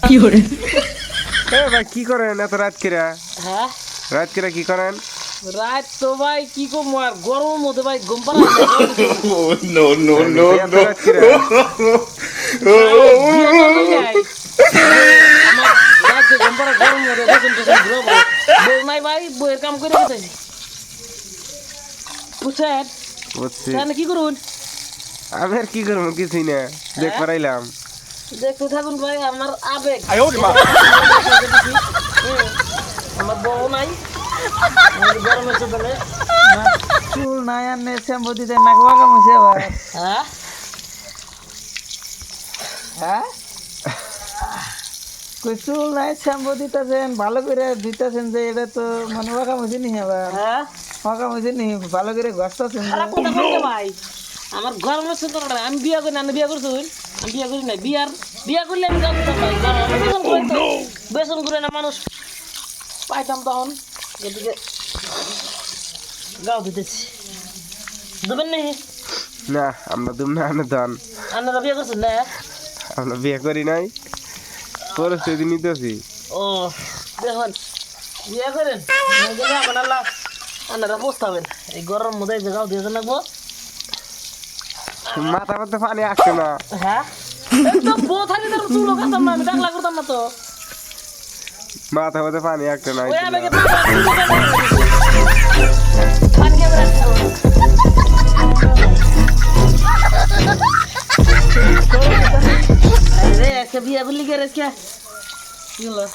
এ ভাই কি করেন এত রাত কিরা? হ্যাঁ রাত কিরা কি করেন? রাত তো ভাই কি কম আর গরমের মধ্যে ভাই ঘুম পাড়া Oh, no, no, no, এত no. রাত কিরা? আমার রাতে ঘুম পাড়া গরমের মধ্যে দেখুন ঘুরো ভাই বউ নাই ভাই বউয়ের কাম করে গেছে বুঝছেন বুঝছি। তাহলে কি করুন আমি আর কি করবো কিছুই না, দেখ পারাইলাম। দেখতে থাকুন ভাই আমার আবেগ আমার বউ নাই গরমের চোখে চুল নাই আনে শ্যাম্পু দিতে নাক বাঁকা মুছে আবার হ্যাঁ হ্যাঁ কই চুল নাই শ্যাম্পু দিতেছেন ভালো করে দিতেছেন যে এটা তো মানে বাঁকা মুছে নি আবার হ্যাঁ বাঁকা মুছে নি ভালো করে ঘষতেছেন খারাপ কথা বলতে ভাই আমার গরমের চোখে আমি বিয়া করি না বিয়া করছি আমি বিয়া করি না বিয়া করলে আমি গান দিতাম ভাই বেতন করে তো বেতন করে না মানুষ পাইতাম তখন এদিকে গাও দিতেছি দেবেন নি না আমরা দুম না আনে দান, আপনারা বিয়ে করছেন না আমরা বিয়ে করি নাই, পরিস্থিতি নিতেছি। ও দেখুন বিয়ে করেন গেলে আপনারা আপনারা বসতাবেন এই গরম মধ্যে এই জায়গাও দিয়ে রাখবো মাথা মধ্যে পানি আসছে না। হ্যাঁ তো বউ থাকি তো চুলো করতাম না আমি ডাকলা করতাম না তো মাথা মধ্যে পানি আসছে না। ওই আবেগে পানি খেয়ে রাখতে রে একটা বিয়ে বললি কে রে কি হলো